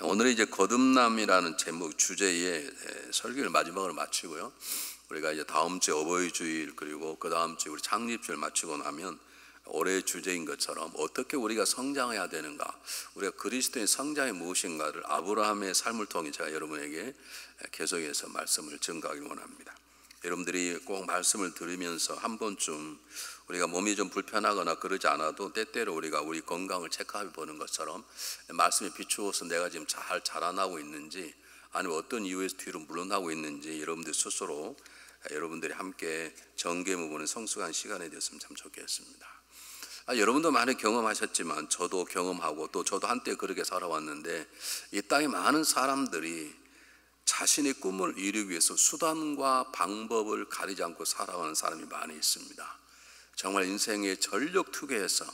오늘은 이제 거듭남이라는 제목 주제의 설교를 마지막으로 마치고요. 우리가 이제 다음 주에 어버이 주일 그리고 그 다음 주에 우리 창립주일 마치고 나면 올해의 주제인 것처럼 어떻게 우리가 성장해야 되는가, 우리가 그리스도의 성장이 무엇인가를 아브라함의 삶을 통해 제가 여러분에게 계속해서 말씀을 증거하기 원합니다. 여러분들이 꼭 말씀을 들으면서 한 번쯤 우리가 몸이 좀 불편하거나 그러지 않아도 때때로 우리가 우리 건강을 체크해 보는 것처럼 말씀에 비추어서 내가 지금 잘 자라나고 있는지 아니면 어떤 이유에서 뒤로 물러나고 있는지 여러분들 스스로 여러분들이 함께 점검해 보는 성숙한 시간이 되었으면 참 좋겠습니다. 여러분도 많이 경험하셨지만 저도 경험하고 또 저도 한때 그렇게 살아왔는데 이 땅에 많은 사람들이 자신의 꿈을 이루기 위해서 수단과 방법을 가리지 않고 살아가는 사람이 많이 있습니다. 정말 인생에 전력 투기해서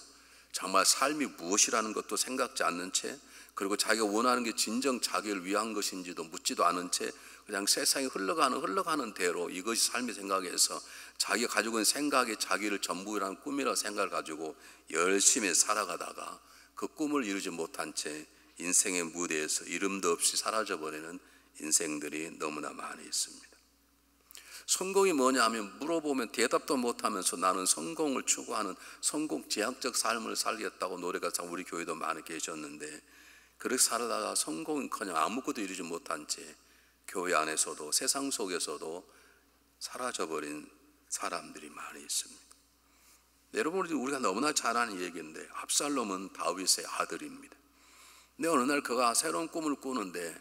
정말 삶이 무엇이라는 것도 생각지 않는 채, 그리고 자기가 원하는 게 진정 자기를 위한 것인지도 묻지도 않은 채 그냥 세상이 흘러가는 대로 이것이 삶의 생각에서 자기가 가지고 있는 생각이 자기를 전부라는 꿈이라고 생각을 가지고 열심히 살아가다가 그 꿈을 이루지 못한 채 인생의 무대에서 이름도 없이 사라져버리는 인생들이 너무나 많이 있습니다. 성공이 뭐냐 하면 물어보면 대답도 못하면서 나는 성공을 추구하는 성공지향적 삶을 살겠다고 노래가 우리 교회도 많이 계셨는데, 그렇게 살다가 성공은커녕 아무것도 이루지 못한 채 교회 안에서도 세상 속에서도 사라져버린 사람들이 많이 있습니다. 여러분, 우리가 너무나 잘 아는 얘기인데 압살롬은 다윗의 아들입니다. 근데 어느 날 그가 새로운 꿈을 꾸는데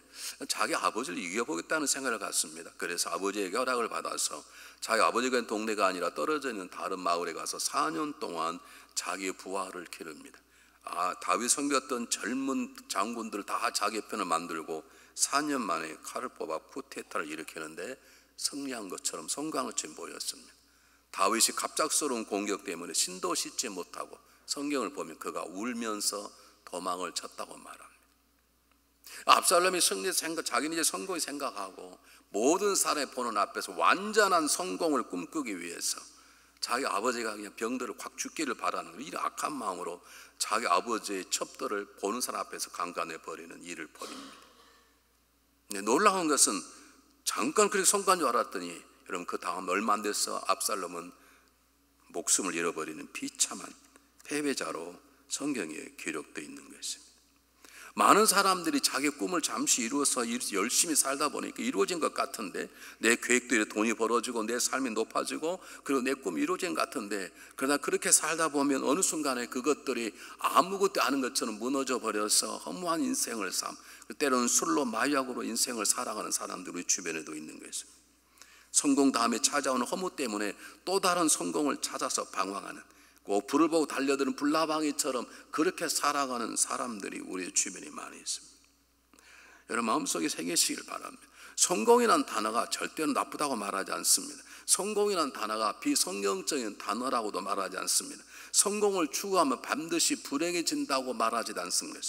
자기 아버지를 이겨보겠다는 생각을 갖습니다. 그래서 아버지에게 허락을 받아서 자기 아버지가 있는 동네가 아니라 떨어져 있는 다른 마을에 가서 4년 동안 자기의 부하를 기릅니다. 다윗 섬겼던 젊은 장군들 다 자기 편을 만들고 4년 만에 칼을 뽑아 쿠데타를 일으키는데 승리한 것처럼 성공한 것처럼 보였습니다. 다윗이 갑작스러운 공격 때문에 신도 씻지 못하고 성경을 보면 그가 울면서 도망을 쳤다고 말합니다. 압살롬이 자기는 이제 성공이 생각하고 모든 사람의 보는 앞에서 완전한 성공을 꿈꾸기 위해서 자기 아버지가 그냥 병들을 확 죽기를 바라는 이 악한 마음으로 자기 아버지의 첩들을 보는 사람 앞에서 강간해 버리는 일을 벌입니다. 놀라운 것은 잠깐 그렇게 성공한 줄 알았더니 여러분 그 다음 얼마 안 돼서 압살롬은 목숨을 잃어버리는 비참한 패배자로 성경에 기록되어 있는 것입니다. 많은 사람들이 자기 꿈을 잠시 이루어서 열심히 살다 보니까 이루어진 것 같은데, 내 계획대로 돈이 벌어지고 내 삶이 높아지고 그리고 내 꿈이 이루어진 것 같은데, 그러나 그렇게 살다 보면 어느 순간에 그것들이 아무것도 아닌 것처럼 무너져 버려서 허무한 인생을 때로는 술로 마약으로 인생을 살아가는 사람들이 우리 주변에도 있는 것입니다. 성공 다음에 찾아오는 허무 때문에 또 다른 성공을 찾아서 방황하는, 꼭 불을 보고 달려드는 불나방이처럼 그렇게 살아가는 사람들이 우리 주변에 많이 있습니다. 여러분 마음속에 새기시길 바랍니다. 성공이라는 단어가 절대로 나쁘다고 말하지 않습니다. 성공이라는 단어가 비성경적인 단어라고도 말하지 않습니다. 성공을 추구하면 반드시 불행해진다고 말하지 않습니다.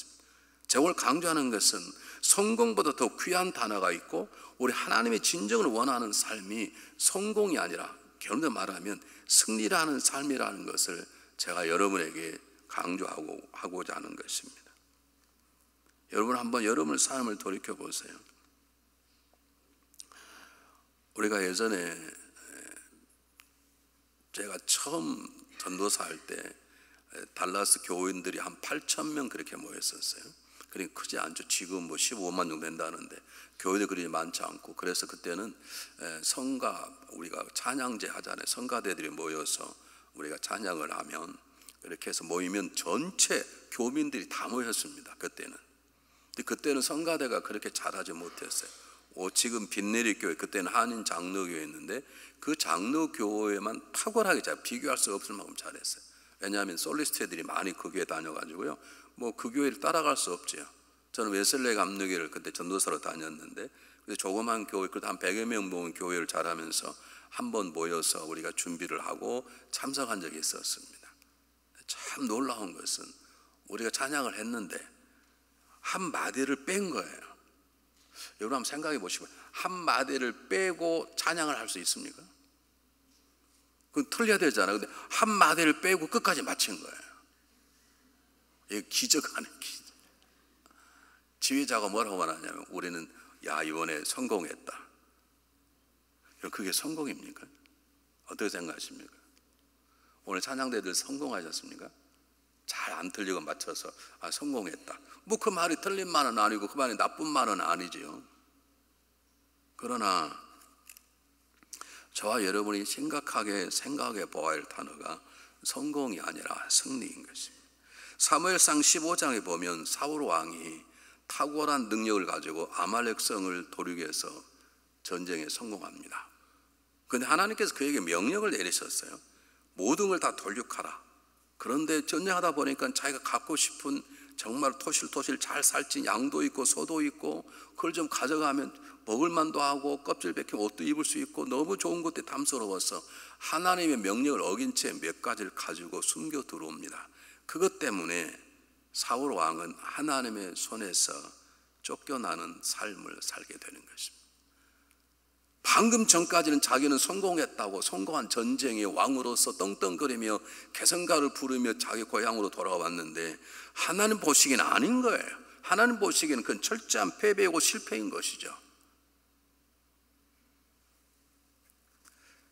제가 오늘 강조하는 것은 성공보다 더 귀한 단어가 있고 우리 하나님이 진정으로 원하는 삶이 성공이 아니라 결론을 말하면 승리라는 삶이라는 것을 제가 여러분에게 강조하고자 하는 것입니다. 여러분 한번 여러분의 삶을 돌이켜 보세요. 우리가 예전에 제가 처음 전도사 할 때 달라스 교인들이 한 8,000명 그렇게 모였었어요. 그러니까 크지 않죠. 지금 15만 정도 된다는데 교회도 그리 많지 않고, 그래서 그때는 우리가 찬양제 하잖아요. 성가대들이 모여서 우리가 찬양을 하면 이렇게 해서 모이면 전체 교민들이 다 모였습니다. 그때는 성가대가 그렇게 잘하지 못했어요. 지금 빛내리 교회, 그때는 한인 장로교회였는데 그 장로교회만 탁월하게 잘 비교할 수 없을 만큼 잘했어요. 왜냐하면 솔리스트들이 많이 그 교회 다녀가지고요. 그 교회를 따라갈 수 없죠. 저는 웨슬레 감리교회를 그때 전도사로 다녔는데 조그만 교회, 그래도 한 100여 명 모은 교회를 잘하면서 한번 모여서 우리가 준비를 하고 참석한 적이 있었습니다. 참 놀라운 것은 우리가 찬양을 했는데 한 마디를 뺀 거예요. 여러분 한번 생각해 보시고, 한 마디를 빼고 찬양을 할 수 있습니까? 그건 틀려야 되잖아요. 근데 한 마디를 빼고 끝까지 마친 거예요. 이게 기적 아닌 기적. 지휘자가 뭐라고 말하냐면 우리는 야 이번에 성공했다. 그게 성공입니까? 어떻게 생각하십니까? 오늘 찬양대들 성공하셨습니까? 잘 안 틀리고 맞춰서 성공했다. 뭐 그 말이 틀린 말은 아니고 그 말이 나쁜 말은 아니지요. 그러나 저와 여러분이 심각하게 생각해 보아야 할 단어가 성공이 아니라 승리인 것입니다. 사무엘상 15장에 보면 사울 왕이 탁월한 능력을 가지고 아말렉 성을 도르기 위해서 전쟁에 성공합니다. 그런데 하나님께서 그에게 명령을 내리셨어요. 모든 걸 다 돌격하라. 그런데 전쟁하다 보니까 자기가 갖고 싶은 정말 토실토실 잘 살찐 양도 있고 소도 있고 그걸 좀 가져가면 먹을 만도 하고 껍질 벗긴 옷도 입을 수 있고 너무 좋은 것들이 탐스러워서 하나님의 명령을 어긴 채 몇 가지를 가지고 숨겨 들어옵니다. 그것 때문에 사울 왕은 하나님의 손에서 쫓겨나는 삶을 살게 되는 것입니다. 방금 전까지는 자기는 성공했다고 성공한 전쟁의 왕으로서 떵떵거리며 개성가를 부르며 자기 고향으로 돌아와 왔는데 하나님 보시기에는 아닌 거예요. 하나님 보시기에는 그건 철저한 패배이고 실패인 것이죠.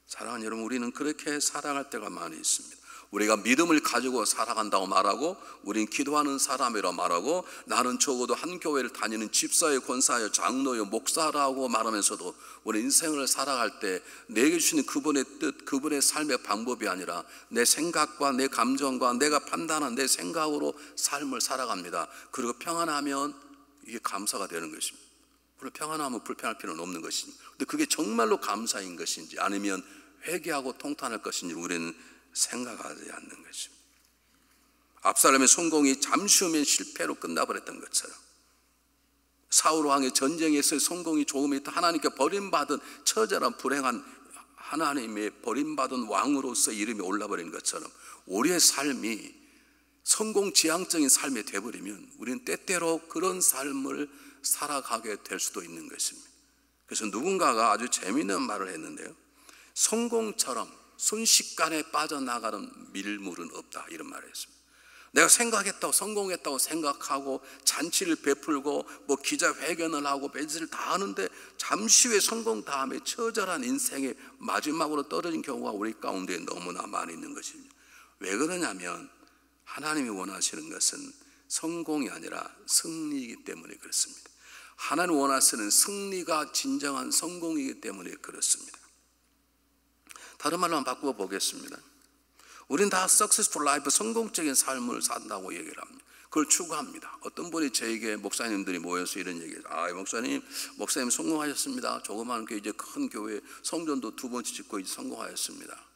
사랑하는 여러분, 우리는 그렇게 살아갈 때가 많이 있습니다. 우리가 믿음을 가지고 살아간다고 말하고 우린 기도하는 사람이라 말하고 나는 적어도 한 교회를 다니는 집사요, 권사요, 장로요, 목사라고 말하면서도 우리 인생을 살아갈 때 내게 주시는 그분의 뜻, 그분의 삶의 방법이 아니라 내 생각과 내 감정과 내가 판단한 내 생각으로 삶을 살아갑니다. 그리고 평안하면 이게 감사가 되는 것입니다. 물론 평안하면 불평할 필요는 없는 것입니다. 근데 그게 정말로 감사인 것인지 아니면 회개하고 통탄할 것인지 우리는 생각하지 않는 것입니다. 압살롬의 성공이 잠시 후면 실패로 끝나버렸던 것처럼 사울 왕의 전쟁에서의 성공이 조금 있다 하나님께 버림받은 처절한 불행한 하나님의 버림받은 왕으로서 이름이 올라버린 것처럼 우리의 삶이 성공지향적인 삶이 되어버리면 우리는 때때로 그런 삶을 살아가게 될 수도 있는 것입니다. 그래서 누군가가 아주 재미있는 말을 했는데요, 성공처럼 순식간에 빠져나가는 밀물은 없다, 이런 말을 했습니다. 내가 생각했다고 성공했다고 생각하고 잔치를 베풀고 뭐 기자회견을 하고 매짓을 다 하는데 잠시 후에 성공 다음에 처절한 인생의 마지막으로 떨어진 경우가 우리 가운데 너무나 많이 있는 것입니다. 왜 그러냐면 하나님이 원하시는 것은 성공이 아니라 승리이기 때문에 그렇습니다. 하나님 원하시는 승리가 진정한 성공이기 때문에 그렇습니다. 다른 말로 한번 바꾸어 보겠습니다. 우린 다 successful life, 성공적인 삶을 산다고 얘기를 합니다. 그걸 추구합니다. 어떤 분이 저에게 목사님들이 모여서 이런 얘기를 해요. 목사님 성공하셨습니다. 조그마한 교회 이제 큰 교회 성전도 2번째 짓고 이제 성공하였습니다.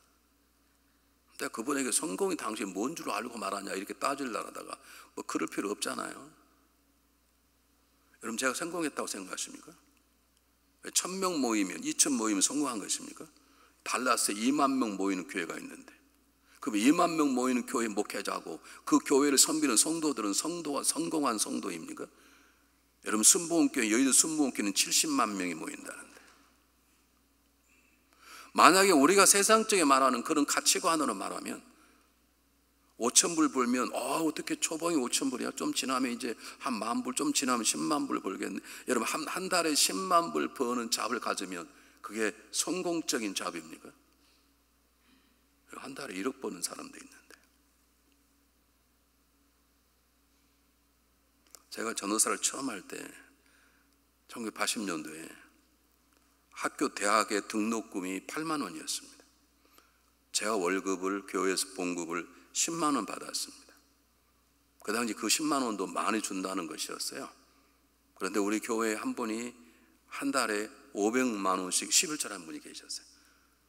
근데 그분에게 성공이 당신 뭔 줄 알고 말하냐 이렇게 따지려고 하다가 뭐 그럴 필요 없잖아요. 여러분, 제가 성공했다고 생각하십니까? 1000명 모이면 2000 모이면 성공한 것입니까? 달라스에 2만 명 모이는 교회가 있는데 그럼 2만 명 모이는 교회 목회자고 그 교회를 섬기는 성도들은 성도가 성공한 성도입니까? 여러분, 순복음교회, 여의도 순복음교회는 70만 명이 모인다는데 만약에 우리가 세상적에 말하는 그런 가치관으로 말하면 5,000불 벌면 어떻게 초봉이 5,000불이야? 좀 지나면 이제 한 10,000불, 좀 지나면 10만 불 벌겠네. 여러분, 한 달에 10만 불 버는 잡을 가지면 그게 성공적인 잡입니까? 한 달에 1억 버는 사람도 있는데 제가 전도사를 처음 할 때 1980년도에 학교 대학의 등록금이 8만 원이었습니다. 제가 월급을 교회에서 봉급을 10만 원 받았습니다. 그 당시 그 10만 원도 많이 준다는 것이었어요. 그런데 우리 교회에 한 분이 한 달에 500만 원씩 11절하는 한 분이 계셨어요.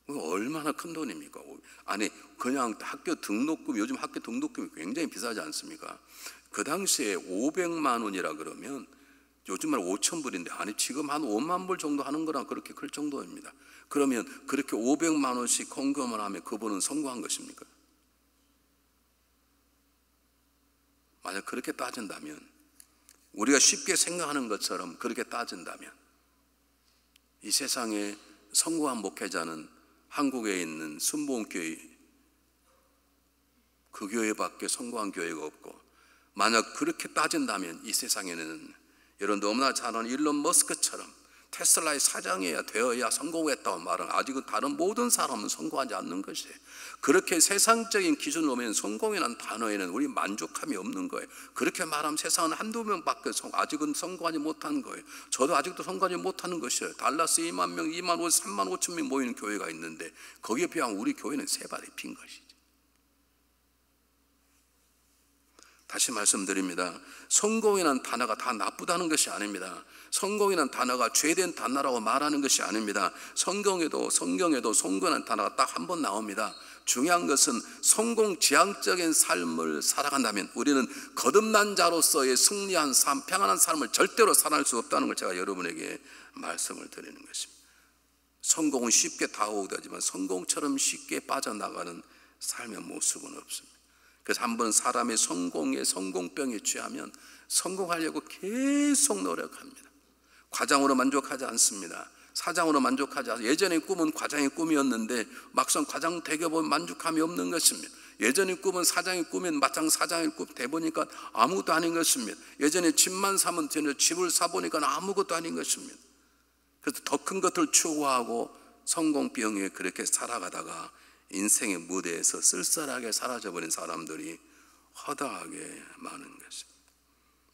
얼마나 큰 돈입니까? 아니, 그냥 학교 등록금, 요즘 학교 등록금이 굉장히 비싸지 않습니까? 그 당시에 500만 원이라 그러면 요즘 말 5,000불인데 아니 지금 한 5만 불 정도 하는 거랑 그렇게 클 정도입니다. 그러면 그렇게 500만 원씩 헌금을 하면 그분은 성공한 것입니까? 만약 그렇게 따진다면, 우리가 쉽게 생각하는 것처럼 그렇게 따진다면 이 세상에 성공한 목회자는 한국에 있는 순복음교회 그 교회밖에 성공한 교회가 없고, 만약 그렇게 따진다면 이 세상에는 여러분 너무나 잘 아는 일론 머스크처럼 테슬라의 사장이어야 되어야 성공했다고 말은 아직은 다른 모든 사람은 성공하지 않는 것이에요. 그렇게 세상적인 기준으로 보면 성공이라는 단어에는 우리 만족함이 없는 거예요. 그렇게 말하면 세상은 한두 명밖에 아직은 성공하지 못한 거예요. 저도 아직도 성공하지 못하는 것이에요. 달라스 2만 명, 2만 5, 3만 5천 명 모이는 교회가 있는데 거기에 비하면 우리 교회는 세 발이 빈 것이죠. 다시 말씀드립니다. 성공이라는 단어가 다 나쁘다는 것이 아닙니다. 성공이라는 단어가 죄된 단어라고 말하는 것이 아닙니다. 성경에도 성공이라는 단어가 딱 한 번 나옵니다. 중요한 것은 성공지향적인 삶을 살아간다면 우리는 거듭난 자로서의 승리한 삶, 평안한 삶을 절대로 살아갈 수 없다는 걸 제가 여러분에게 말씀을 드리는 것입니다. 성공은 쉽게 다가오지만 성공처럼 쉽게 빠져나가는 삶의 모습은 없습니다. 그래서 한번 사람의 성공병에 취하면 성공하려고 계속 노력합니다. 과장으로 만족하지 않습니다. 사장으로 만족하지 않습니다. 예전의 꿈은 과장의 꿈이었는데 막상 과장 되게 보면 만족함이 없는 것입니다. 예전의 꿈은 사장의 꿈인 막상 사장의 꿈 돼보니까 아무것도 아닌 것입니다. 예전에 집만 사면 되는 집을 사보니까 아무것도 아닌 것입니다. 그래서 더 큰 것을 추구하고 성공병에 그렇게 살아가다가 인생의 무대에서 쓸쓸하게 사라져버린 사람들이 허다하게 많은 것입니다.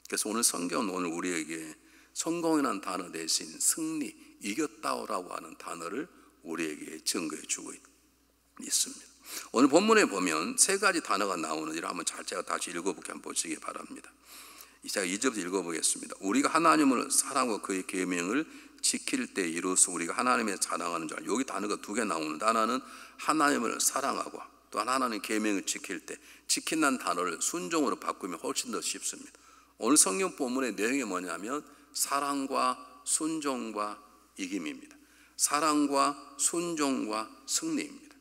그래서 오늘 성경은 오늘 우리에게 성공이라는 단어 대신 승리, 이겼다라고 하는 단어를 우리에게 증거해 주고 있습니다. 오늘 본문에 보면 세 가지 단어가 나오는지를 한번 제가 다시 읽어보게 한번 보시기 바랍니다. 제가 2절부터 읽어보겠습니다. 우리가 하나님을 사랑하고 그의 계명을 지킬 때 이로써 우리가 하나님의 자랑하는 줄 알고, 여기 단어가 두 개 나오는데 하나는 하나님을 사랑하고 또 하나님의 계명을 지킬 때, 지킨다는 단어를 순종으로 바꾸면 훨씬 더 쉽습니다. 오늘 성경 본문의 내용이 뭐냐면 사랑과 순종과 이김입니다. 사랑과 순종과 승리입니다.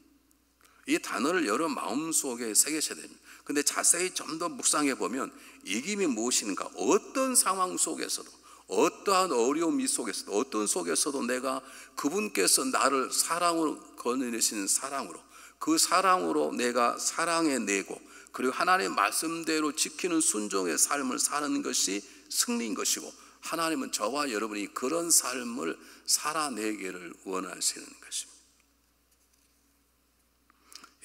이 단어를 여러 마음속에 새기셔야 됩니다. 근데 자세히 좀 더 묵상해 보면 이김이 무엇인가, 어떤 상황 속에서도, 어떠한 어려움 속에서도, 어떤 속에서도 내가 그분께서 나를 사랑으로 거느리시는 사랑으로, 그 사랑으로 내가 사랑해내고 그리고 하나님의 말씀대로 지키는 순종의 삶을 사는 것이 승리인 것이고, 하나님은 저와 여러분이 그런 삶을 살아내기를 원하시는 것입니다.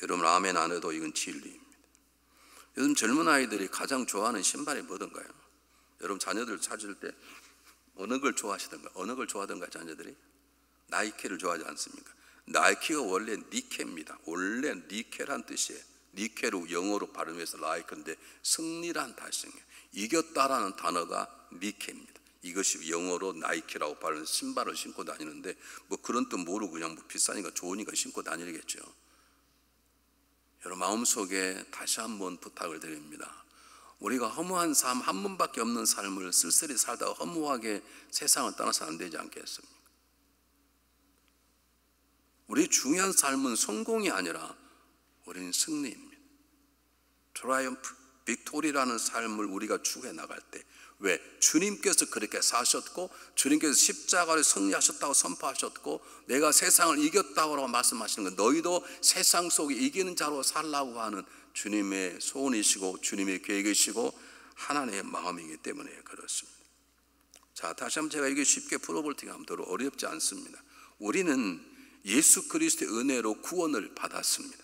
여러분 아멘 안 해도 이건 진리입니다. 요즘 젊은 아이들이 가장 좋아하는 신발이 뭐던가요? 여러분 자녀들 찾을 때 어느 걸 좋아하시던가? 어느 걸 좋아하던가 자녀들이? 나이키를 좋아하지 않습니까? 나이키가 원래 니케입니다. 원래 니케란 뜻이에요. 니케로 영어로 발음해서 라이크인데 승리란 단어예요. 이겼다라는 단어가 니케입니다. 이것이 영어로 나이키라고 발음해서 신발을 신고 다니는데 뭐 그런 뜻 모르고 그냥 뭐 비싸니까 좋으니까 신고 다니겠죠. 여러분 마음속에 다시 한번 부탁을 드립니다. 우리가 허무한 삶, 한 번밖에 없는 삶을 쓸쓸히 살다가 허무하게 세상을 떠나서 안 되지 않겠습니까? 우리의 중요한 삶은 성공이 아니라 우리는 승리입니다. 트라이엄프, 빅토리라는 삶을 우리가 추구해 나갈 때, 왜? 주님께서 그렇게 사셨고 주님께서 십자가를 승리하셨다고 선포하셨고 내가 세상을 이겼다고 말씀하시는 것, 너희도 세상 속에 이기는 자로 살라고 하는 주님의 소원이시고 주님의 계획이시고 하나님의 마음이기 때문에 그렇습니다. 자, 다시 한번 제가 이게 쉽게 풀어볼 테니까 아무쪼록 어렵지 않습니다. 우리는 예수 그리스도의 은혜로 구원을 받았습니다.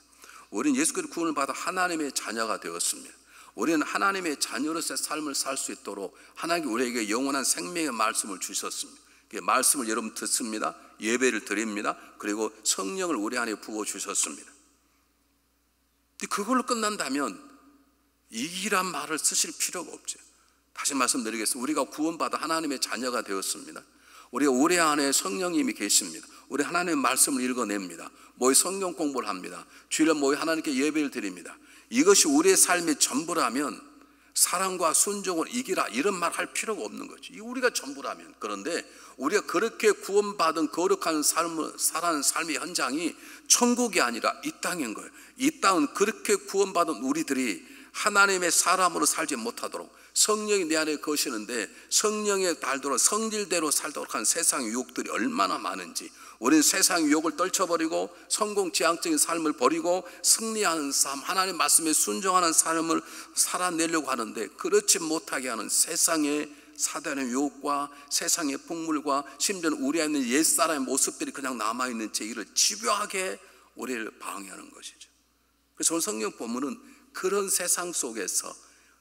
우리는 예수 그리스도의 구원을 받아 하나님의 자녀가 되었습니다. 우리는 하나님의 자녀로서의 삶을 살 수 있도록 하나님께 우리에게 영원한 생명의 말씀을 주셨습니다. 그 말씀을 여러분 듣습니다. 예배를 드립니다. 그리고 성령을 우리 안에 부어주셨습니다. 그걸로 끝난다면 이기란 말을 쓰실 필요가 없죠. 다시 말씀드리겠습니다. 우리가 구원받아 하나님의 자녀가 되었습니다. 우리가 우리 안에 성령님이 계십니다. 우리 하나님의 말씀을 읽어냅니다. 모여 성경 공부를 합니다. 주일날 모여 하나님께 예배를 드립니다. 이것이 우리의 삶의 전부라면 사랑과 순종을 이기라 이런 말 할 필요가 없는 거죠. 이 우리가 전부라면. 그런데 우리가 그렇게 구원받은 거룩한 삶을 살아가는 삶의 현장이 천국이 아니라 이 땅인 거예요. 이 땅은 그렇게 구원받은 우리들이 하나님의 사람으로 살지 못하도록 성령이 내 안에 거시는데 성령의 달도로 성질대로 살도록 한 세상의 유혹들이 얼마나 많은지, 우리는 세상의 유혹을 떨쳐버리고 성공지향적인 삶을 버리고 승리하는 삶, 하나님의 말씀에 순종하는 삶을 살아내려고 하는데 그렇지 못하게 하는 세상의 사단의 유혹과 세상의 풍물과 심지어는 우리 안에 있는 옛사람의 모습들이 그냥 남아있는 제 일을 집요하게 우리를 방해하는 것이죠. 그래서 오늘 성경 본문은 그런 세상 속에서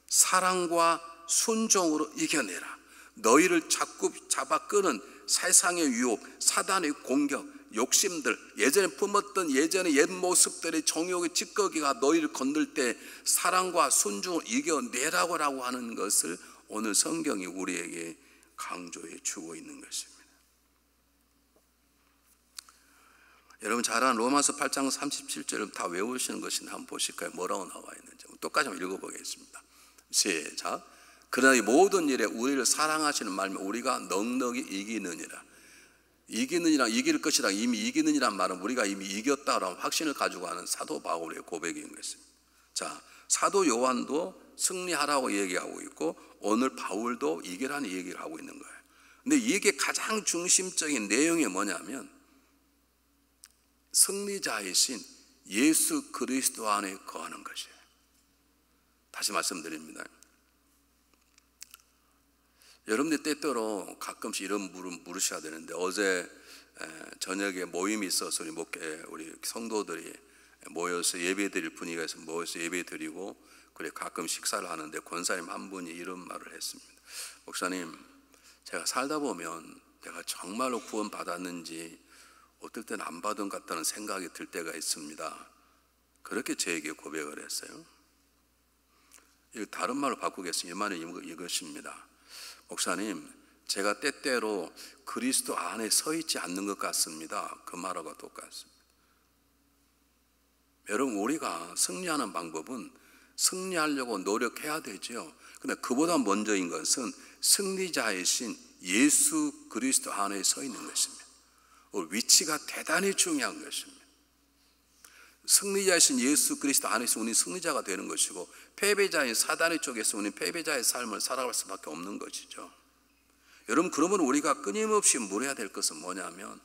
사랑과 순종으로 이겨내라. 너희를 자꾸 잡아 끄는 세상의 유혹, 사단의 공격, 욕심들, 예전에 품었던 예전의 옛 모습들의 정욕의 찌꺼기가 너희를 건들 때 사랑과 순종을 이겨내라고 하는 것을 오늘 성경이 우리에게 강조해 주고 있는 것입니다. 여러분 잘 아는 로마서 8장 37절을 다 외우시는 것인데 한번 보실까요? 뭐라고 나와 있는지 똑같이 한번 읽어보겠습니다. 시작. 그러나 이 모든 일에 우리를 사랑하시는 말이면 우리가 넉넉히 이기느니라. 이길 것이라 이미 이기느니란 말은 우리가 이미 이겼다라는 확신을 가지고 하는 사도 바울의 고백인 것입니다. 자, 사도 요한도 승리하라고 얘기하고 있고 오늘 바울도 이기라는 얘기를 하고 있는 거예요. 근데 이게 가장 중심적인 내용이 뭐냐면 승리자이신 예수 그리스도 안에 거하는 것이에요. 다시 말씀드립니다. 여러분들 때때로 가끔씩 이런 물으셔야 되는데 어제 저녁에 모임이 있어서 우리 성도들이 모여서 예배 드릴 분위기가 있어서 모여서 예배 드리고 그래 가끔 식사를 하는데 권사님 한 분이 이런 말을 했습니다. 목사님, 제가 살다 보면 내가 정말로 구원 받았는지 어떨 때는 안 받은 것 같다는 생각이 들 때가 있습니다. 그렇게 저에게 고백을 했어요. 다른 말로 바꾸겠습니다. 이 말은 이것입니다. 목사님, 제가 때때로 그리스도 안에 서 있지 않는 것 같습니다. 그 말하고 똑같습니다. 여러분, 우리가 승리하는 방법은 승리하려고 노력해야 되죠. 그런데 그보다 먼저인 것은 승리자이신 예수 그리스도 안에 서 있는 것입니다. 위치가 대단히 중요한 것입니다. 승리자이신 예수 그리스도 안에서 우리는 승리자가 되는 것이고 패배자인 사단의 쪽에서 우리는 패배자의 삶을 살아갈 수밖에 없는 것이죠. 여러분, 그러면 우리가 끊임없이 물어야 될 것은 뭐냐면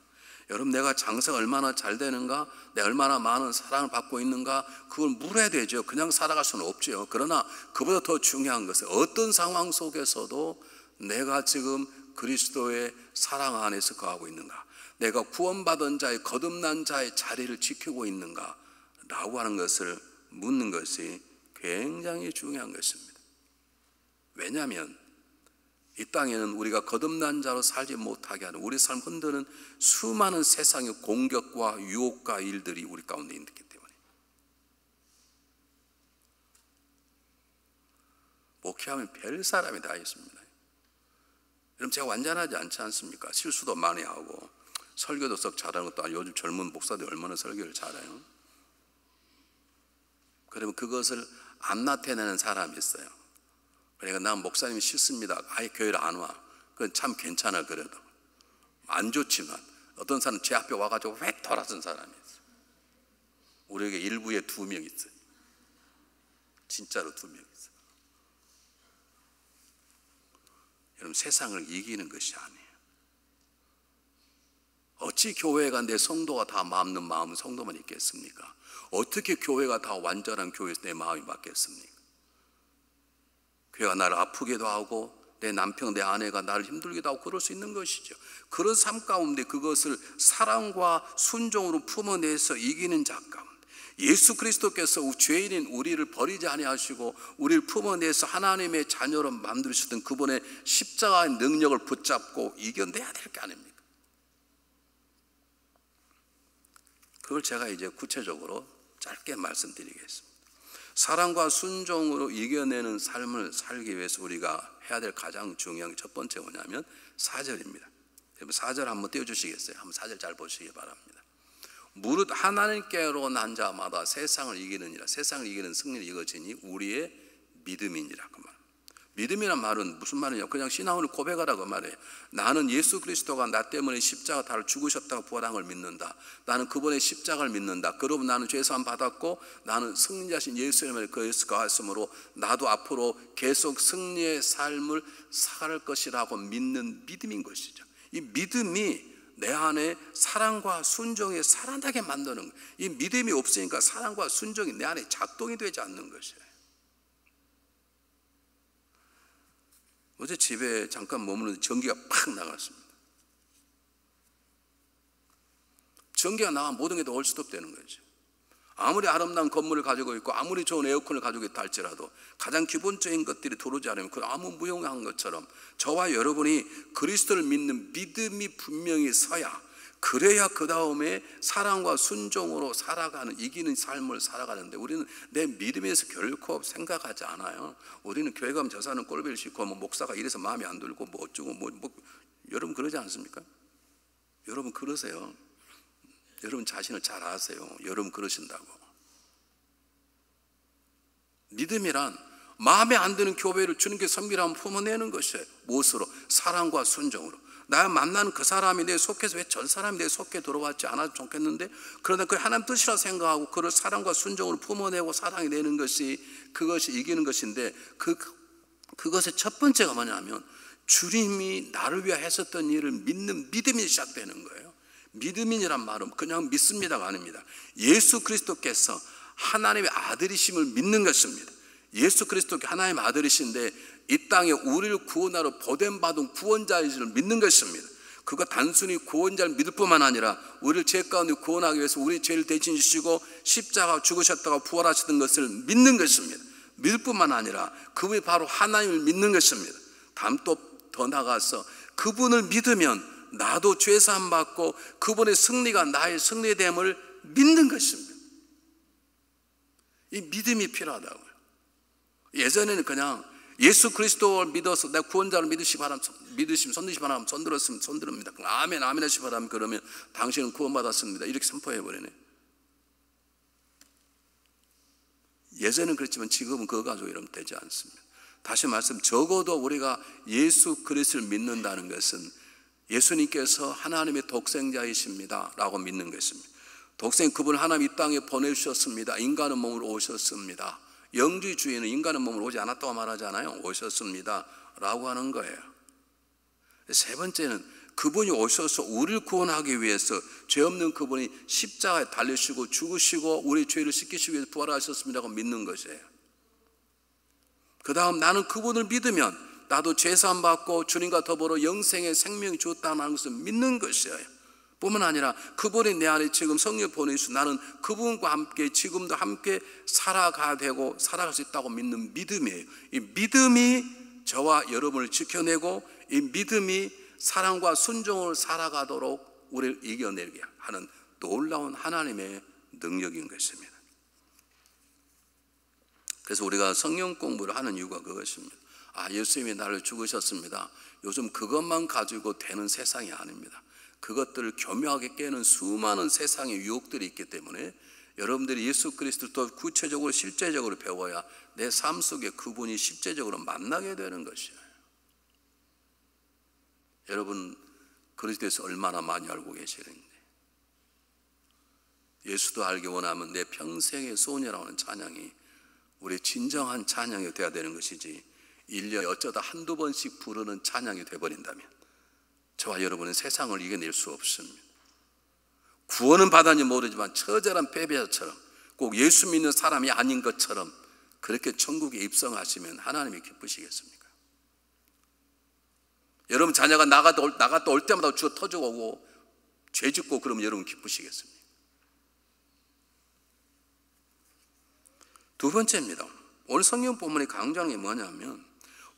여러분, 내가 장사가 얼마나 잘 되는가, 내가 얼마나 많은 사랑을 받고 있는가, 그걸 물어야 되죠. 그냥 살아갈 수는 없죠. 그러나 그보다 더 중요한 것은 어떤 상황 속에서도 내가 지금 그리스도의 사랑 안에서 거하고 있는가, 내가 구원받은 자의 거듭난 자의 자리를 지키고 있는가 라고 하는 것을 묻는 것이 굉장히 중요한 것입니다. 왜냐하면 이 땅에는 우리가 거듭난 자로 살지 못하게 하는 우리 삶 흔드는 수많은 세상의 공격과 유혹과 일들이 우리 가운데 있기 때문에 목회하면 별 사람이 다 있습니다. 여러분, 제가 완전하지 않지 않습니까? 실수도 많이 하고 설교도 썩 잘하는 것도 아니고 요즘 젊은 목사들이 얼마나 설교를 잘해요. 그러면 그것을 안 나타내는 사람이 있어요. 그러니까 난 목사님이 싫습니다. 아예 교회를 안 와. 그건 참 괜찮아. 그래도 안 좋지만 어떤 사람 제 앞에 와가지고 획 돌아선 사람이 있어요. 우리에게 일부에 2명 있어요. 진짜로 2명 있어요. 여러분, 세상을 이기는 것이 아니에요. 어찌 교회가 내 성도가 다 맞는 마음은 성도만 있겠습니까? 어떻게 교회가 다 완전한 교회에서 내 마음이 맞겠습니까? 교회가 나를 아프게도 하고 내 남편, 내 아내가 나를 힘들기도 하고 그럴 수 있는 것이죠. 그런 삶 가운데 그것을 사랑과 순종으로 품어내서 이기는 자 가운데 예수 그리스도께서 죄인인 우리를 버리지 아니하시고 우리를 품어내서 하나님의 자녀로 만드셨던 그분의 십자가의 능력을 붙잡고 이겨내야 될 게 아닙니까? 그걸 제가 이제 구체적으로 짧게 말씀드리겠습니다. 사랑과 순종으로 이겨내는 삶을 살기 위해서 우리가 해야 될 가장 중요한 첫 번째 뭐냐면 4절입니다. 4절 한번 띄워주시겠어요? 한번 4절 잘 보시기 바랍니다. 무릇 하나님께로 난 자마다 세상을 이기느니라. 세상을 이기는 승리를 이거지니 우리의 믿음이니라. 그 말. 믿음이란 말은 무슨 말이냐? 그냥 신앙을 고백하라고 말해요. 나는 예수 그리스도가 나 때문에 십자가 달을 죽으셨다고 부활한 걸 믿는다. 나는 그분의 십자가를 믿는다. 그러면 나는 죄사함 받았고 나는 승리자신 예수님을 그에서 거하였으므로 나도 앞으로 계속 승리의 삶을 살아갈 것이라고 믿는 믿음인 것이죠. 이 믿음이 내 안에 사랑과 순종에 살아나게 만드는 거예요. 이 믿음이 없으니까 사랑과 순종이 내 안에 작동이 되지 않는 것이에요. 어제 집에 잠깐 머무는데 전기가 팍 나갔습니다. 전기가 나가면 모든 게 다 얼스톱되는 거죠. 아무리 아름다운 건물을 가지고 있고 아무리 좋은 에어컨을 가지고 있다 할지라도 가장 기본적인 것들이 들어오지 않으면 그 아무 무용한 것처럼 저와 여러분이 그리스도를 믿는 믿음이 분명히 서야, 그래야 그 다음에 사랑과 순종으로 살아가는, 이기는 삶을 살아가는데, 우리는 내 믿음에서 결코 생각하지 않아요. 우리는 교회 가면 저 사람은 꼴보기 싫고 뭐 목사가 이래서 마음에 안 들고 뭐 어쩌고 뭐 여러분 그러지 않습니까? 여러분 그러세요. 여러분 자신을 잘 아세요. 여러분 그러신다고. 믿음이란 마음에 안 드는 교회를 주님께 섬기라면 품어내는 것이에요. 무엇으로? 사랑과 순종으로. 나 만나는 그 사람이 내 속해서 왜 전 사람이 내 속에 들어왔지 않아도 좋겠는데, 그러나 그 하나님 뜻이라 생각하고 그를 사랑과 순종으로 품어내고 사랑해내는 것이, 그것이 이기는 것인데, 그것의 첫 번째가 뭐냐면 주님이 나를 위해 하셨던 일을 믿는 믿음이 시작되는 거예요. 믿음이란 말은 그냥 믿습니다가 아닙니다. 예수 그리스도께서 하나님의 아들이심을 믿는 것입니다. 예수 그리스도가 하나님의 아들이신데 이 땅에 우리를 구원하러 보냄받은 구원자의 줄 믿는 것입니다. 그가 단순히 구원자를 믿을 뿐만 아니라 우리를 죄 가운데 구원하기 위해서 우리 죄를 대신 지시고 십자가 죽으셨다가 부활하셨던 것을 믿는 것입니다. 믿을 뿐만 아니라 그분이 바로 하나님을 믿는 것입니다. 다음 또 더 나가서 그분을 믿으면 나도 죄사함 받고 그분의 승리가 나의 승리됨을 믿는 것입니다. 이 믿음이 필요하다고요. 예전에는 그냥 예수 그리스도를 믿어서 내가 구원자를 믿으시면 손 드시 바라면 손 들었으면 손 들읍니다. 아멘 아멘 하시 바라면 그러면 당신은 구원받았습니다. 이렇게 선포해버리네. 예전은 그랬지만 지금은 그거 가지고 이러면 되지 않습니다. 다시 말씀, 적어도 우리가 예수 그리스도를 믿는다는 것은 예수님께서 하나님의 독생자이십니다 라고 믿는 것입니다. 그분 하나님 이 땅에 보내주셨습니다. 인간의 몸으로 오셨습니다. 영주주의는 인간의 몸으로 오지 않았다고 말하잖아요. 오셨습니다 라고 하는 거예요. 세 번째는 그분이 오셔서 우리를 구원하기 위해서 죄 없는 그분이 십자가에 달리시고 죽으시고 우리 죄를 씻기시기 위해서 부활하셨습니다고 믿는 것이에요. 그 다음 나는 그분을 믿으면 나도 죄사함 받고 주님과 더불어 영생의 생명이 주었다는 것을 믿는 것이에요. 뿐만 아니라 그분이 내 안에 지금 성령 보내주셔서 나는 그분과 함께 지금도 함께 살아가야 되고 살아갈 수 있다고 믿는 믿음이에요. 이 믿음이 저와 여러분을 지켜내고 이 믿음이 사랑과 순종을 살아가도록 우리를 이겨내게 하는 놀라운 하나님의 능력인 것입니다. 그래서 우리가 성령 공부를 하는 이유가 그것입니다. 예수님이 나를 죽으셨습니다. 요즘 그것만 가지고 되는 세상이 아닙니다. 그것들을 교묘하게 깨는 수많은 세상의 유혹들이 있기 때문에 여러분들이 예수 그리스도를 더 구체적으로 실제적으로 배워야 내 삶 속에 그분이 실제적으로 만나게 되는 것이에요. 여러분 그리스도에서 얼마나 많이 알고 계시는데, 예수도 알기 원하면 내 평생의 소원이라고 하는 찬양이 우리의 진정한 찬양이 되어야 되는 것이지 1년에 어쩌다 한두 번씩 부르는 찬양이 되어버린다면 저와 여러분은 세상을 이겨낼 수 없습니다. 구원은 받았는지 모르지만 처절한 패배자처럼 꼭 예수 믿는 사람이 아닌 것처럼 그렇게 천국에 입성하시면 하나님이 기쁘시겠습니까? 여러분 자녀가 나갔다 올 때마다 주어 터지고 오고 죄 짓고 그러면 여러분 기쁘시겠습니까? 두 번째입니다. 오늘 성경 본문이 강조하는 게 뭐냐면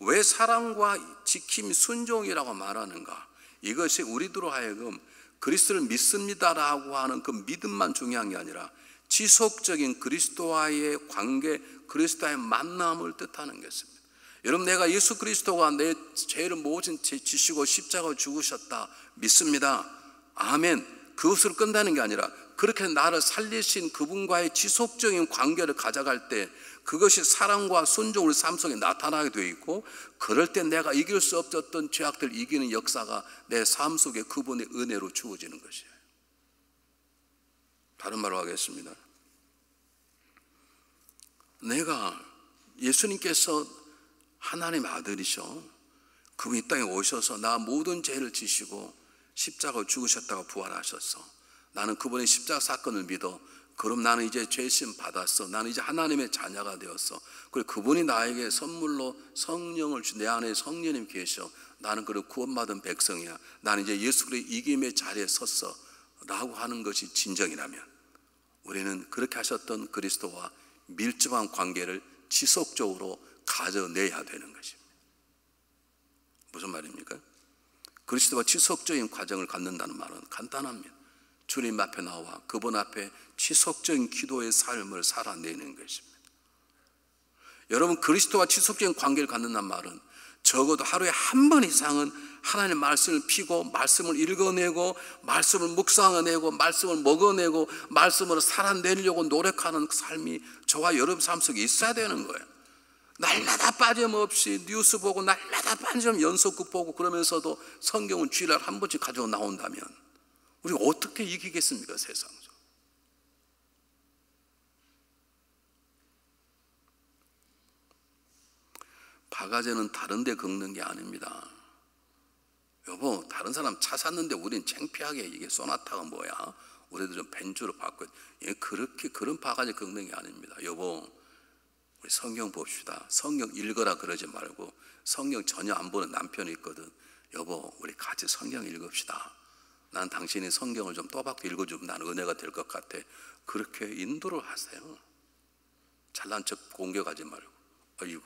왜 사랑과 지킴 순종이라고 말하는가? 이것이 우리들로 하여금 그리스도를 믿습니다라고 하는 그 믿음만 중요한 게 아니라 지속적인 그리스도와의 관계, 그리스도와의 만남을 뜻하는 것입니다. 여러분 내가 예수 그리스도가 내 죄를 모진 지시고 십자가로 죽으셨다 믿습니다. 아멘. 그것으로 끝나는 게 아니라 그렇게 나를 살리신 그분과의 지속적인 관계를 가져갈 때 그것이 사랑과 순종을 삶 속에 나타나게 되어 있고, 그럴 때 내가 이길 수 없었던 죄악들 이기는 역사가 내 삶 속에 그분의 은혜로 주어지는 것이에요. 다른 말로 하겠습니다. 내가 예수님께서 하나님의 아들이셔 그분이 이 땅에 오셔서 나 모든 죄를 지시고 십자가로 죽으셨다가 부활하셨어. 나는 그분의 십자가 사건을 믿어 그럼 나는 이제 죄심 받았어. 나는 이제 하나님의 자녀가 되었어. 그리고 그분이 나에게 선물로 성령을 내 안에 성령님 계셔. 나는 그리고 구원받은 백성이야. 나는 이제 예수 그리스도의 이김의 자리에 섰어 라고 하는 것이 진정이라면, 우리는 그렇게 하셨던 그리스도와 밀접한 관계를 지속적으로 가져내야 되는 것입니다. 무슨 말입니까? 그리스도와 지속적인 과정을 갖는다는 말은 간단합니다. 주님 앞에 나와 그분 앞에 지속적인 기도의 삶을 살아내는 것입니다. 여러분, 그리스도와 지속적인 관계를 갖는다는 말은 적어도 하루에 한 번 이상은 하나님의 말씀을 피고 말씀을 읽어내고 말씀을 묵상해내고 말씀을 먹어내고 말씀으로 살아내려고 노력하는 삶이 저와 여러분 삶 속에 있어야 되는 거예요. 날마다 빠짐없이 뉴스 보고 날마다 빠짐없이 연속극 보고 그러면서도 성경은 주일날 한 번씩 가지고 나온다면 우리가 어떻게 이기겠습니까, 세상에서? 바가지는 다른 데 긁는 게 아닙니다. 여보, 다른 사람 차 샀는데 우린 창피하게 이게 소나타가 뭐야? 우리도 좀 벤츠로 바꿔. 그렇게 그런 바가지 긁는 게 아닙니다. 여보, 우리 성경 봅시다. 성경 읽어라 그러지 말고, 성경 전혀 안 보는 남편이 있거든. 여보, 우리 같이 성경 읽읍시다. 난 당신이 성경을 좀 또박또 읽어주면 난 은혜가 될 것 같아. 그렇게 인도를 하세요. 잘난 척 공격하지 말고, 아이고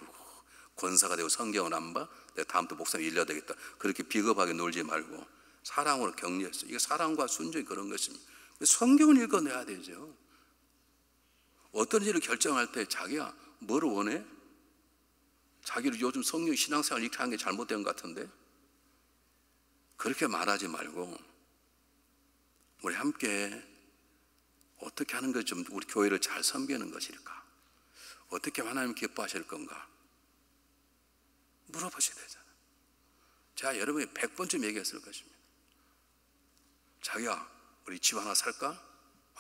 권사가 되고 성경을 안 봐? 내가 다음부터 목사님 일려야 되겠다. 그렇게 비겁하게 놀지 말고 사랑으로 격려했어. 이게 사랑과 순종이 그런 것입니다. 성경을 읽어내야 되죠. 어떤 일을 결정할 때 자기가 뭘 원해? 자기를 요즘 성경 신앙생활 이렇게 하는 게 잘못된 것 같은데? 그렇게 말하지 말고 우리 함께 어떻게 하는 것이 좀 우리 교회를 잘 섬기는 것일까? 어떻게 하나님 기뻐하실 건가? 물어보셔야 되잖아요. 제가 여러분이 100번쯤 얘기했을 것입니다. 자기야, 우리 집 하나 살까?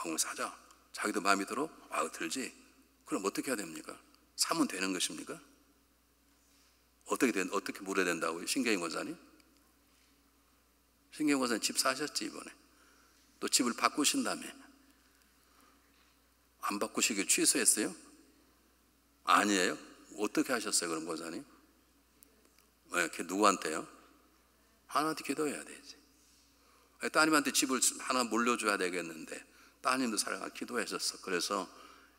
그럼 사자. 자기도 마음이 들어? 들지. 그럼 어떻게 해야 됩니까? 사면 되는 것입니까? 어떻게 물어야 된다고요? 신경희 권사님? 신경희 권사님 집 사셨지 이번에. 또 집을 바꾸신다며. 안 바꾸시길 취소했어요? 아니에요? 어떻게 하셨어요 그럼 권사님? 왜? 누구한테요? 하나님한테 기도해야 되지. 따님한테 집을 하나 물려줘야 되겠는데 따님도 사랑하고 기도하셨어. 그래서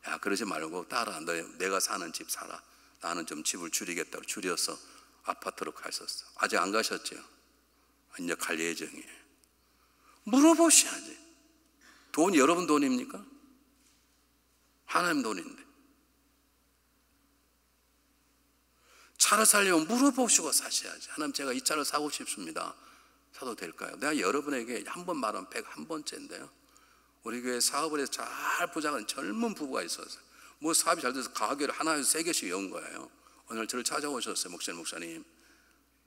야, 그러지 말고 딸아, 내가 사는 집 사라. 나는 좀 집을 줄이겠다고 줄여서 아파트로 가셨어. 아직 안 가셨죠? 이제 갈 예정이에요. 물어보셔야지. 돈이 여러분 돈입니까? 하나님 돈인데. 차를 사려면 물어보시고 사셔야지. 하나님, 제가 이 차를 사고 싶습니다. 사도 될까요? 내가 여러분에게 한 번 말하면 101번째인데요. 우리 교회 사업을 해서 잘 부장하는 젊은 부부가 있었어요. 뭐 사업이 잘 돼서 가게를 하나에서 3개씩 연 거예요. 오늘 저를 찾아오셨어요. 목사님,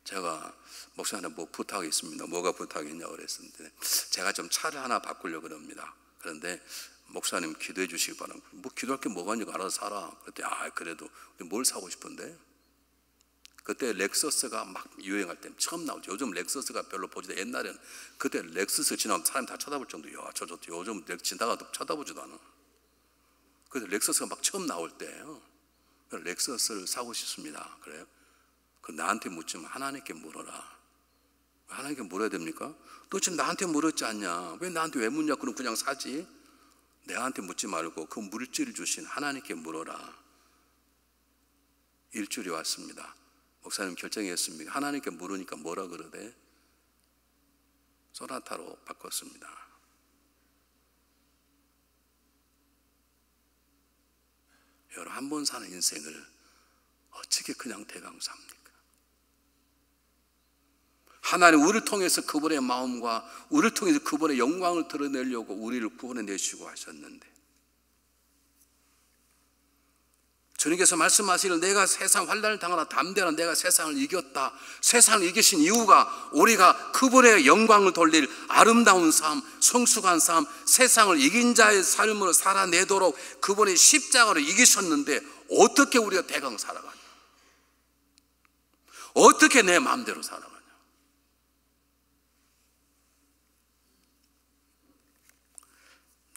제가 목사님 뭐 부탁이 있습니다. 뭐가 부탁이냐고 그랬는데 제가 좀 차를 하나 바꾸려고 합니다. 그런데 목사님 기도해 주시기 바랍니다. 뭐 기도할 게 뭐가 있냐고 알아서 사라. 그랬더니 그래도 뭘 사고 싶은데? 그때 렉서스가 막 유행할 때 처음 나오죠. 요즘 렉서스가 별로 보지도, 옛날에는 그때 렉서스 지나면 사람이 다 쳐다볼 정도. 야, 저 요즘 지나가도 쳐다보지도 않아. 그래서 렉서스가 막 처음 나올 때예요. 렉서스를 사고 싶습니다. 그래요? 그 나한테 묻지만 하나님께 물어라. 하나님께 물어야 됩니까? 너 지금 나한테 물었지 않냐? 왜 나한테 왜 묻냐? 그럼 그냥 사지. 내한테 묻지 말고 그 물질을 주신 하나님께 물어라. 일주일이 왔습니다. 목사님 결정했습니다. 하나님께 물으니까 뭐라 그러대? 소나타로 바꿨습니다. 여러분, 한 번 사는 인생을 어떻게 그냥 대강 삽니까? 하나님 우리를 통해서 그분의 마음과 우리를 통해서 그분의 영광을 드러내려고 우리를 구원해 내시고 하셨는데, 주님께서 말씀하시기를 내가 세상 환난을 당하나 담대하라. 내가 세상을 이겼다. 세상을 이기신 이유가 우리가 그분의 영광을 돌릴 아름다운 삶, 성숙한 삶, 세상을 이긴 자의 삶으로 살아내도록 그분의 십자가로 이기셨는데 어떻게 우리가 대강 살아가냐? 어떻게 내 마음대로 살아가냐?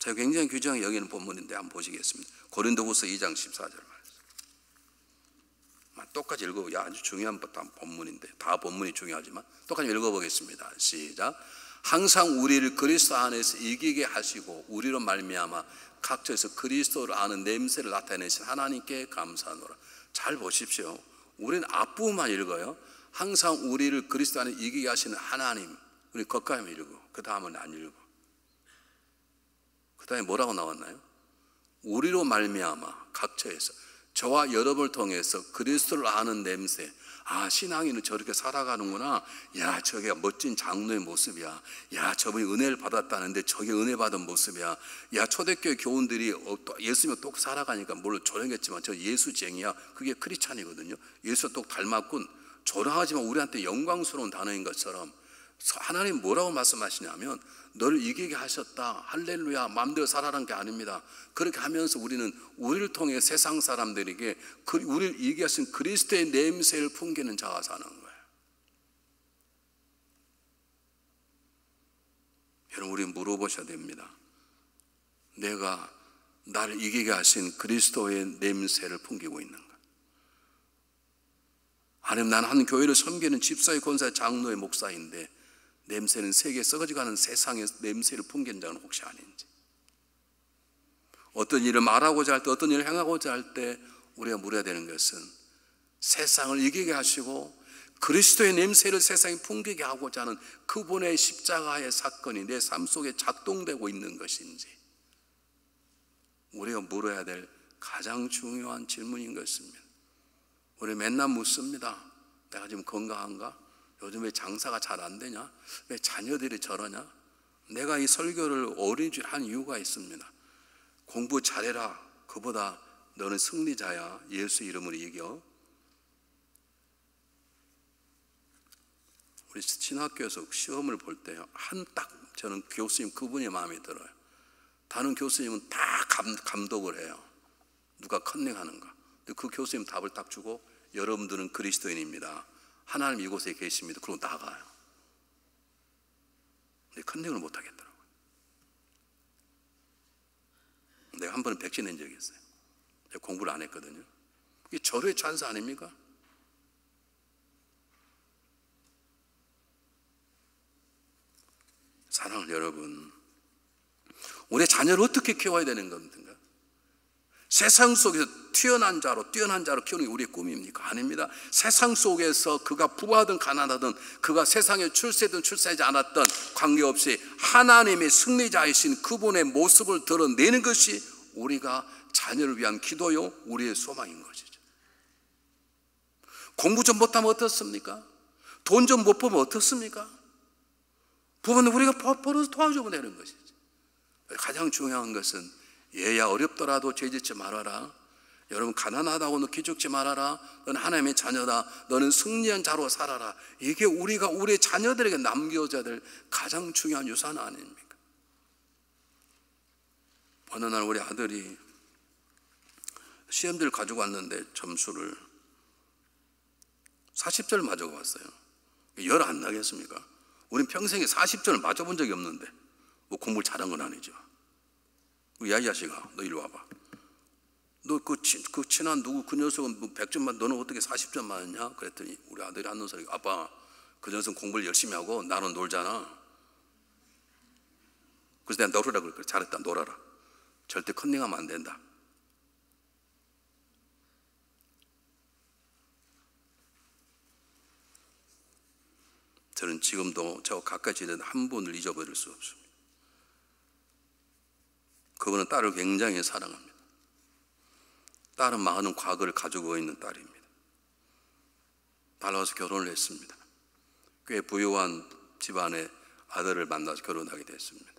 제가 굉장히 귀중하게 여기는 본문인데 한번 보시겠습니다. 고린도후서 2장 14절 말씀. 똑같이 읽어. 아주 중요한 본문인데 다 본문이 중요하지만 똑같이 읽어보겠습니다. 시작. 항상 우리를 그리스도 안에서 이기게 하시고 우리로 말미암아 각처에서 그리스도를 아는 냄새를 나타내신 하나님께 감사하노라. 잘 보십시오. 우리는 앞부분만 읽어요. 항상 우리를 그리스도 안에 이기게 하시는 하나님. 우리 거기까지만 읽고 그 다음은 안 읽고. 그 다음에 뭐라고 나왔나요? 우리로 말미암아 각처에서 저와 여러분을 통해서 그리스도를 아는 냄새. 아, 신앙인은 저렇게 살아가는구나. 야, 저게 멋진 장로의 모습이야. 야, 저분이 은혜를 받았다는데 저게 은혜 받은 모습이야. 야, 초대교회 교훈들이 예수님을 똑 살아가니까 물론 조용했지만 저 예수쟁이야. 그게 크리스찬이거든요. 예수 똑 닮았군. 조용하지만 우리한테 영광스러운 단어인 것처럼 하나님 뭐라고 말씀하시냐면 너를 이기게 하셨다. 할렐루야. 마음대로 살아라는 게 아닙니다. 그렇게 하면서 우리는 우리를 통해 세상 사람들에게 우리를 이기게 하신 그리스도의 냄새를 풍기는 자가 사는 거예요. 여러분, 우리 물어보셔야 됩니다. 내가 나를 이기게 하신 그리스도의 냄새를 풍기고 있는가? 아니면 나는 한 교회를 섬기는 집사의 권사의 장로의 목사인데 냄새는 세계에 썩어져가는 세상의 냄새를 풍기는 자는 혹시 아닌지. 어떤 일을 말하고자 할 때, 어떤 일을 행하고자 할 때 우리가 물어야 되는 것은 세상을 이기게 하시고 그리스도의 냄새를 세상에 풍기게 하고자 하는 그분의 십자가의 사건이 내 삶 속에 작동되고 있는 것인지 우리가 물어야 될 가장 중요한 질문인 것입니다. 우리 맨날 묻습니다. 내가 지금 건강한가? 요즘 왜 장사가 잘 안 되냐? 왜 자녀들이 저러냐? 내가 이 설교를 어린이집 한 이유가 있습니다. 공부 잘해라. 그보다 너는 승리자야. 예수 이름으로 이겨. 우리 신학교에서 시험을 볼 때 딱 저는 교수님 그분이 마음에 들어요. 다른 교수님은 다 감독을 해요. 누가 컨닝하는가. 그 교수님 답을 딱 주고 여러분들은 그리스도인입니다. 하나님 이곳에 계십니다. 그러고 나가요. 근데 컨닝을 못 하겠더라고요. 내가 한 번은 백신 낸 적이 있어요. 제가 공부를 안 했거든요. 이게 절호의 찬스 아닙니까? 사랑하는 여러분, 우리 자녀를 어떻게 키워야 되는 겁니까? 세상 속에서 뛰어난 자로 키우는 게 우리의 꿈입니까? 아닙니다. 세상 속에서 그가 부하든 가난하든 그가 세상에 출세든 출세하지 않았던 관계없이 하나님의 승리자이신 그분의 모습을 드러내는 것이 우리가 자녀를 위한 기도요, 우리의 소망인 것이죠. 공부 좀 못하면 어떻습니까? 돈 좀 못 벌면 어떻습니까? 부모는 우리가 벌어서 도와주면 되는 것이죠. 가장 중요한 것은 얘야 어렵더라도 죄짓지 말아라. 여러분 가난하다고 너 기죽지 말아라. 너는 하나님의 자녀다. 너는 승리한 자로 살아라. 이게 우리가 우리 자녀들에게 남겨줘야 될 가장 중요한 유산 아닙니까? 어느 날 우리 아들이 시험지를 가지고 왔는데 점수를 40점 맞아가 왔어요. 열 안 나겠습니까? 우린 평생에 40점을 맞아본 적이 없는데 뭐 공부를 잘한 건 아니죠. 야, 이 자식아, 너 이리 와봐. 너 그 친한 누구 그 녀석은 뭐 100점만 너는 어떻게 40점 맞았냐? 그랬더니 우리 아들이 하는 소리가 아빠, 그 녀석은 공부를 열심히 하고 나는 놀잖아. 그래서 내가 놀으라 그래. 잘했다, 놀아라. 절대 컨닝하면 안 된다. 저는 지금도 저 가까이 지내는 한 분을 잊어버릴 수 없습니다. 그분은 딸을 굉장히 사랑합니다. 딸은 많은 과거를 가지고 있는 딸입니다. 달라와서 결혼을 했습니다. 꽤 부유한 집안의 아들을 만나서 결혼하게 됐습니다.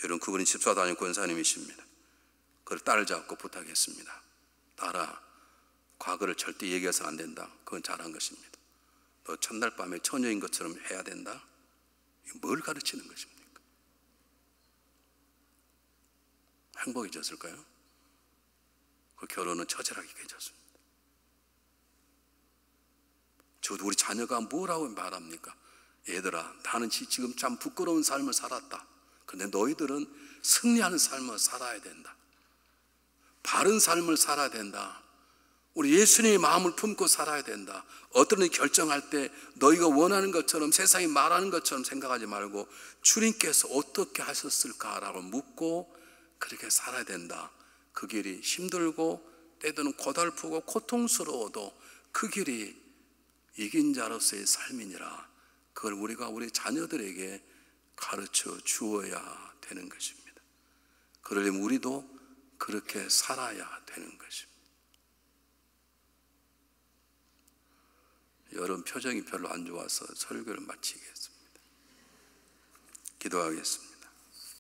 여러분, 그분이 집사단임 권사님이십니다. 그걸 딸을 잡고 부탁했습니다. 딸아, 과거를 절대 얘기해서는 안 된다. 그건 잘한 것입니다. 너 첫날 밤에 처녀인 것처럼 해야 된다. 뭘 가르치는 것입니까? 행복해졌을까요? 그 결혼은 처절하게 깨졌습니다. 저도 우리 자녀가 뭐라고 말합니까? 얘들아, 나는 지금 참 부끄러운 삶을 살았다. 근데 너희들은 승리하는 삶을 살아야 된다. 바른 삶을 살아야 된다. 우리 예수님의 마음을 품고 살아야 된다. 어떤 일이 결정할 때 너희가 원하는 것처럼, 세상이 말하는 것처럼 생각하지 말고 주님께서 어떻게 하셨을까라고 묻고 그렇게 살아야 된다. 그 길이 힘들고 때로는 고달프고 고통스러워도 그 길이 이긴 자로서의 삶이니라. 그걸 우리가 우리 자녀들에게 가르쳐 주어야 되는 것입니다. 그러려면 우리도 그렇게 살아야 되는 것입니다. 여러분 표정이 별로 안 좋아서 설교를 마치겠습니다. 기도하겠습니다.